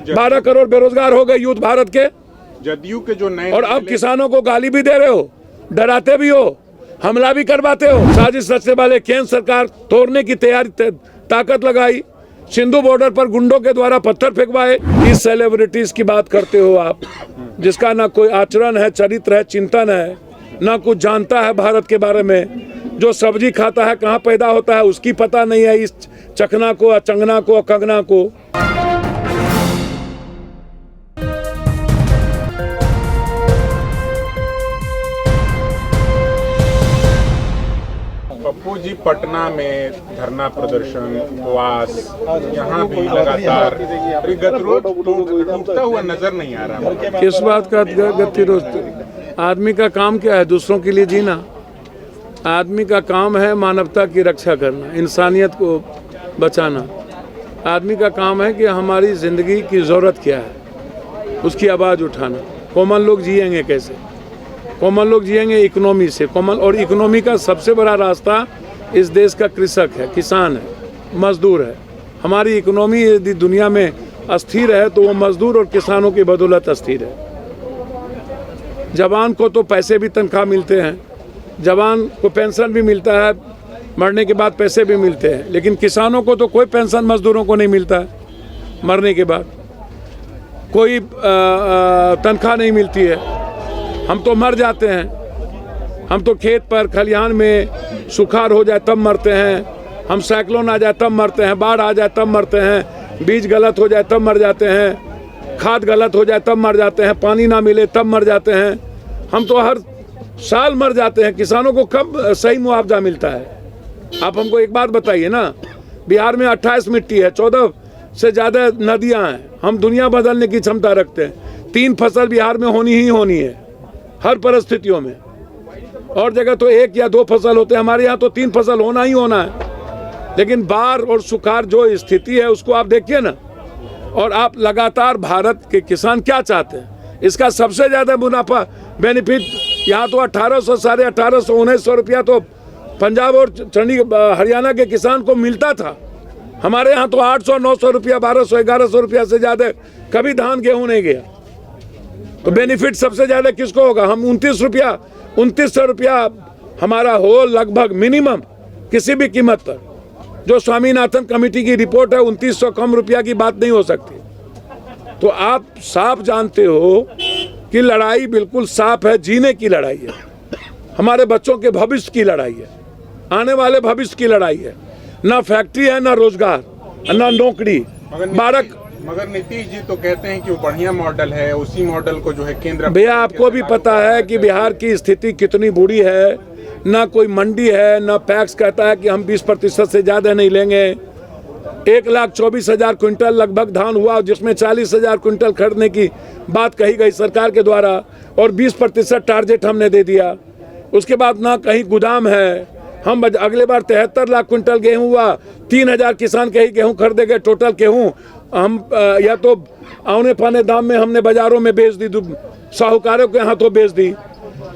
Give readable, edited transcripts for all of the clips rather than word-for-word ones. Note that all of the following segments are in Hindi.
12 करोड़ बेरोजगार हो गए यूथ भारत के। जदयू के जो नए, और अब किसानों को गाली भी दे रहे हो, डराते भी हो, हमला भी करवाते हो। साजिश रचने वाले केंद्र सरकार तोड़ने की तैयारी ताकत लगाई, सिंधु बॉर्डर पर गुंडों के द्वारा पत्थर फेंकवाए। इस सेलिब्रिटीज की बात करते हो आप, जिसका ना कोई आचरण है, चरित्र है, चिंतन है, ना कुछ जानता है भारत के बारे में। जो सब्जी खाता है, कहाँ पैदा होता है, उसकी पता नहीं है। इस चखना को, अचंगना को, कंगना को। पप्पू जी पटना में धरना प्रदर्शन, उपवास, यहाँ भी लगातार गतिरोध टूटता हुआ नजर नहीं आ रहा। किस बात का गतिरोध? आदमी का काम क्या है? दूसरों के लिए जीना। आदमी का काम है मानवता की रक्षा करना, इंसानियत को बचाना। आदमी का काम है कि हमारी ज़िंदगी की ज़रूरत क्या है, उसकी आवाज़ उठाना। कॉमन लोग जिएंगे कैसे? कॉमन लोग जिएंगे इकोनॉमी से। कॉमन और इकोनॉमी का सबसे बड़ा रास्ता इस देश का कृषक है, किसान है, मजदूर है। हमारी इकोनॉमी यदि दुनिया में अस्थिर है तो वो मजदूर और किसानों की बदौलत अस्थिर है। जवान को तो पैसे भी तनख्वाह मिलते हैं, जवान को पेंशन भी मिलता है, मरने के बाद पैसे भी मिलते हैं, लेकिन किसानों को तो कोई पेंशन मजदूरों को नहीं मिलता है। मरने के बाद कोई तनख्वाह नहीं मिलती है। हम तो मर जाते हैं, हम तो खेत पर खलिहान में सुखाड़ हो जाए तब मरते हैं, हम साइक्लोन आ जाए तब मरते हैं, बाढ़ आ जाए तब मरते हैं, बीज गलत हो जाए तब मर जाते हैं, खाद गलत हो जाए तब मर जाते हैं, पानी ना मिले तब मर जाते हैं। हम तो हर साल मर जाते हैं। किसानों को कब सही मुआवजा मिलता है? आप हमको एक बात बताइए ना। बिहार में 28 मिट्टी है, 14 से ज़्यादा नदियाँ हैं, हम दुनिया बदलने की क्षमता रखते हैं। 3 फसल बिहार में होनी ही होनी है हर परिस्थितियों में। और जगह तो 1 या 2 फसल होते हैं, हमारे यहाँ तो 3 फसल होना ही होना है। लेकिन बाढ़ और सुखाड़ जो स्थिति है उसको आप देखिए ना। और आप लगातार भारत के किसान क्या चाहते हैं? इसका सबसे ज़्यादा मुनाफा बेनिफिट यहाँ तो 1800, 1850, 1900 रुपया तो पंजाब और हरियाणा के किसान को मिलता था। हमारे यहाँ तो 800, 900 रुपया, 1200, 1100 रुपया से ज़्यादा कभी धान गेहूँ नहीं गया। तो बेनिफिट सबसे ज़्यादा किसको होगा? हम 2900 रुपया हमारा हो लगभग मिनिमम किसी भी कीमत पर। जो स्वामीनाथन कमेटी की रिपोर्ट है 2900 कम रुपया की बात नहीं हो सकती। तो आप साफ जानते हो कि लड़ाई बिल्कुल साफ है, जीने की लड़ाई है, हमारे बच्चों के भविष्य की लड़ाई है, आने वाले भविष्य की लड़ाई है। ना फैक्ट्री है, ना रोजगार, ना नौकरी। मगर नीतीश जी तो कहते हैं कि वो बढ़िया मॉडल है, उसी मॉडल को जो है केंद्र। भैया आपको भी पता है कि बिहार की स्थिति कितनी बुरी है। ना कोई मंडी है, ना पैक्स कहता है कि हम 20% से ज़्यादा नहीं लेंगे। 1,24,000 क्विंटल लगभग धान हुआ, जिसमें 40,000 क्विंटल खरीदने की बात कही गई सरकार के द्वारा, और 20% टारगेट हमने दे दिया। उसके बाद ना कहीं गोदाम है। हम अगले बार 73 लाख क्विंटल गेहूँ हुआ, 3,000 किसान के ही गेहूँ खरीदेंगे। टोटल गेहूँ हम या तो औने पाने दाम में हमने बाजारों में बेच दी, साहूकारों के हाथों बेच दी।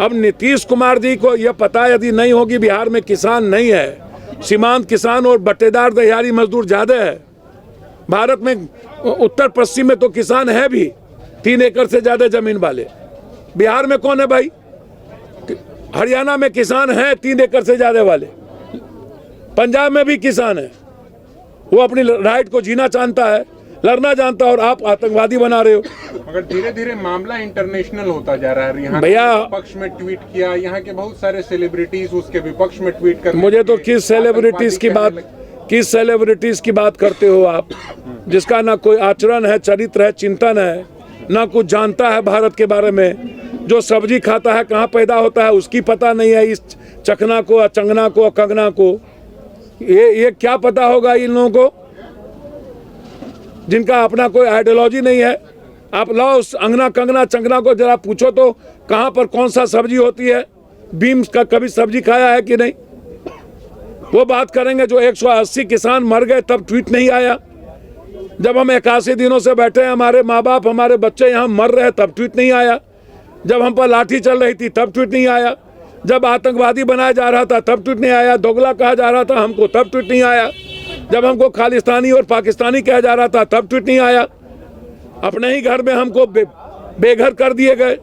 अब नीतीश कुमार जी को यह पता यदि नहीं होगी बिहार में किसान नहीं है, सीमांत किसान और बट्टेदार दिहाड़ी मजदूर ज़्यादा है। भारत में उत्तर पश्चिम में तो किसान है भी, 3 एकड़ से ज़्यादा जमीन वाले। बिहार में कौन है भाई? हरियाणा में किसान हैं 3 एकड़ से ज़्यादा वाले, पंजाब में भी किसान है। वो अपनी राइट को जीना जानता है, लड़ना जानता है, और आप आतंकवादी बना रहे हो। मगर धीरे धीरे मामला इंटरनेशनल होता जा रहा है। यहाँ भैया पक्ष में ट्वीट किया, यहाँ के बहुत सारे सेलिब्रिटीज उसके विपक्ष में ट्वीट कर। मुझे तो किस सेलिब्रिटीज की बात करते हो आप, जिसका ना कोई आचरण है, चरित्र है, चिंतन है, ना कुछ जानता है भारत के बारे में। जो सब्जी खाता है, कहाँ पैदा होता है, उसकी पता नहीं है। इस चखना को, अचंगना को, कंगना को, ये क्या पता होगा इन लोगों को, जिनका अपना कोई आइडियोलॉजी नहीं है। आप लाओ उस अंगना, कंगना, चंगना को जरा पूछो तो कहाँ पर कौन सा सब्जी होती है, बीम्स का कभी सब्जी खाया है कि नहीं? वो बात करेंगे। जो 180 किसान मर गए तब ट्वीट नहीं आया। जब हम 81 दिनों से बैठे हैं, हमारे माँ बाप, हमारे बच्चे यहाँ मर रहे तब ट्वीट नहीं आया। जब हम पर लाठी चल रही थी तब ट्वीट नहीं आया। जब आतंकवादी बनाया जा रहा था तब ट्वीट नहीं आया। दोगला कहा जा रहा था हमको तब ट्वीट नहीं आया। जब हमको खालिस्तानी और पाकिस्तानी कहा जा रहा था तब ट्वीट नहीं आया। अपने ही घर में हमको बेघर कर दिए गए।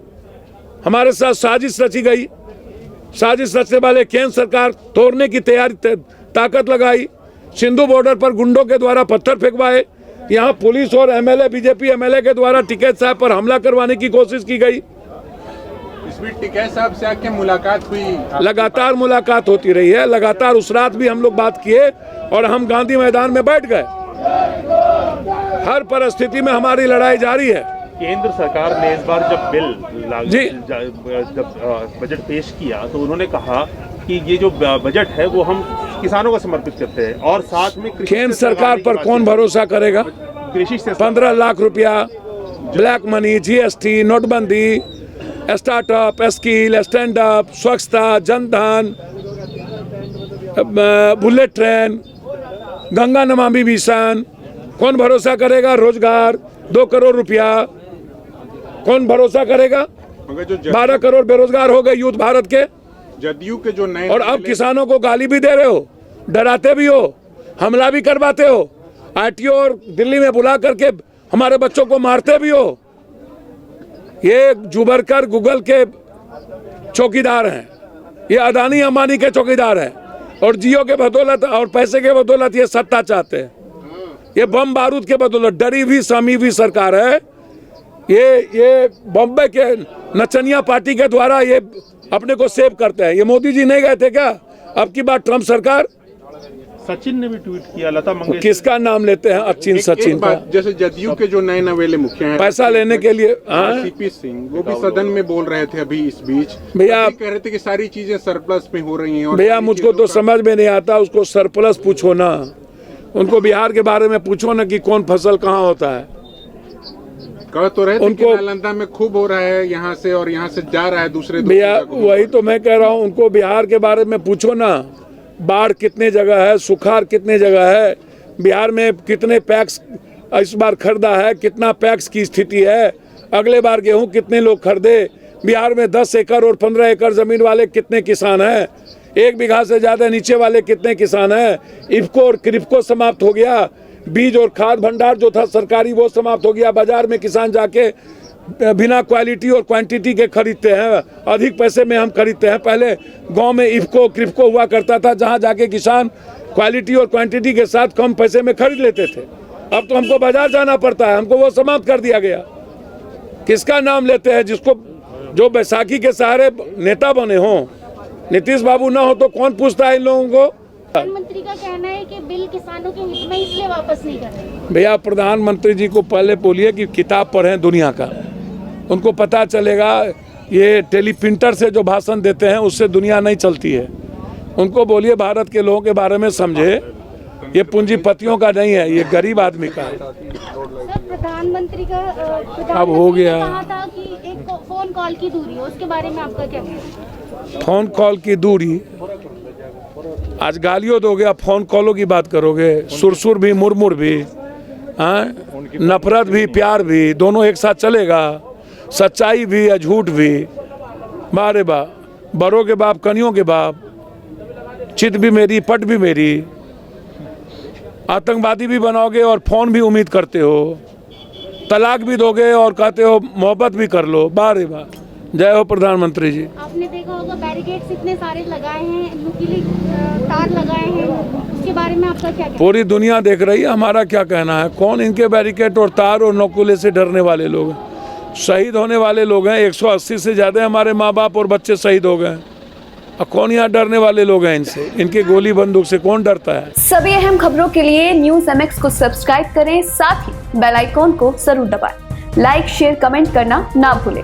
हमारे साथ साजिश रची गई। साजिश रचने वाले केंद्र सरकार तोड़ने की तैयारी ताकत लगाई। सिंधु बॉर्डर पर गुंडों के द्वारा पत्थर फेंकवाए। यहाँ पुलिस और एमएलए, बीजेपी एमएलए के द्वारा टिकैत साहब पर हमला करवाने की कोशिश की गई। इस बीच टिकैत साहब से आके मुलाकात हुई? लगातार मुलाकात होती रही है। लगातार उस रात भी हम लोग बात किए और हम गांधी मैदान में बैठ गए। हर परिस्थिति में हमारी लड़ाई जारी है। केंद्र सरकार ने इस बार जब बजट पेश किया तो उन्होंने कहा कि ये जो बजट है वो हम किसानों को समर्पित करते हैं और साथ में केंद्र सरकार पर कौन भरोसा करेगा? कृषि से 15 लाख रुपया ब्लैक मनी, जीएसटी, नोटबंदी, स्टार्टअप, स्किल, स्टैंड अप, स्वच्छता, Jan Dhan, bullet train, Ganga Namami mission, कौन भरोसा करेगा? रोजगार 2 करोड़ रुपया, कौन भरोसा करेगा? मगर जो 12 करोड़ बेरोजगार हो गए यूथ भारत के। जदयू के जो नए, और अब किसानों को गाली भी दे रहे हो, डराते भी हो, हमला भी करवाते हो, आरटीओ और दिल्ली में बुला करके हमारे बच्चों को मारते भी हो। ये जुबरकर गूगल के चौकीदार हैं, ये अदानी अंबानी के चौकीदार हैं और जियो के बदौलत और पैसे के बदौलत ये सत्ता चाहते हैं। ये बम बारूद के बदौलत डरी हुई सहमी हुई सरकार है। ये बॉम्बे के नचनिया पार्टी के द्वारा ये अपने को सेव करते हैं। ये मोदी जी नहीं गए थे क्या अब की बार ट्रम्प सरकार? सचिन ने भी ट्वीट किया, लता मंगेशकर। किसका नाम लेते हैं? सचिन सचिन का। जैसे जदयू के जो नए नवेले मुखिया हैं, पैसा लेने के लिए सीपी सिंह, वो भी सदन में बोल रहे थे अभी इस बीच। भैया कह रहे थे कि सारी चीजें सरप्लस में हो रही हैं। भैया मुझको तो समझ में नहीं आता। उसको सरप्लस पूछो ना, उनको बिहार के बारे में पूछो ना कि कौन फसल कहाँ होता है। कह तो रहे थे कि नालंदा में खूब हो रहा है यहाँ से, और यहाँ से जा रहा है दूसरे। भैया वही तो मैं कह रहा हूँ, उनको बिहार के बारे में पूछो ना। बाढ़ कितने जगह है, सुखाड़ कितने जगह है, बिहार में कितने पैक्स इस बार खरीदा है, कितना पैक्स की स्थिति है, अगले बार गेहूं कितने लोग खरीदे, बिहार में 10 एकड़ और 15 एकड़ जमीन वाले कितने किसान हैं, 1 बीघा से ज़्यादा नीचे वाले कितने किसान हैं। इफ्को और क्रिप्को समाप्त हो गया, बीज और खाद भंडार जो था सरकारी वो समाप्त हो गया। बाजार में किसान जाके बिना क्वालिटी और क्वांटिटी के खरीदते हैं, अधिक पैसे में हम खरीदते हैं। पहले गांव में इफ्को क्रिप्को हुआ करता था, जहां जाके किसान क्वालिटी और क्वांटिटी के साथ कम पैसे में खरीद लेते थे। अब तो हमको बाजार जाना पड़ता है, हमको वो समाप्त कर दिया गया। किसका नाम लेते हैं? जिसको जो बैसाखी के सहारे नेता बने हों, नीतीश बाबू ना हो तो कौन पूछता है इन लोगों को? प्रधानमंत्री का कहना है कि बिल किसानों के हित में इसलिए वापस नहीं कर रहे। भैया प्रधानमंत्री जी को पहले बोलिए कि किताब पढ़ें दुनिया का, उनको पता चलेगा। ये टेलीप्रिंटर से जो भाषण देते हैं उससे दुनिया नहीं चलती है। उनको बोलिए भारत के लोगों के बारे में समझे। ये पूंजीपतियों का नहीं है, ये गरीब आदमी का है। सर प्रधानमंत्री का अब हो गया। कहा था कि एक फोन कॉल की दूरी है, उसके बारे में आपका क्या कहना है? फोन कॉल की दूरी, आज गालियों दोगे, आप फोन कॉलों की बात करोगे। सुरसुर भी मुरमुर भी, नफरत भी प्यार भी, दोनों एक साथ चलेगा। सच्चाई भी या झूठ भी, बारे बा, बड़ों के बाप कनियों के बाप, चित भी मेरी पट भी मेरी। आतंकवादी भी बनाओगे और फोन भी उम्मीद करते हो, तलाक भी दोगे और कहते हो मोहब्बत भी कर लो। बारे बा, जय हो प्रधानमंत्री जी। आपने देखा होगा बैरिकेड्स इतने सारे लगाए हैं, नुकीले तार लगाए हैं, उसके बारे में आपका क्या कहना है? पूरी दुनिया देख रही है, हमारा क्या कहना है? कौन इनके बैरिकेड और तार और नकुले से डरने वाले लोग हैं? शहीद होने वाले लोग हैं, 180 से ज़्यादा हमारे माँ बाप और बच्चे शहीद हो गए। अब कौन यहाँ डरने वाले लोग हैं इनसे? इनके गोली बंदूक से कौन डरता है? सभी अहम खबरों के लिए न्यूज़ MX को सब्सक्राइब करें, साथ ही बेल आइकॉन को जरूर दबाएं। लाइक शेयर कमेंट करना ना भूलें।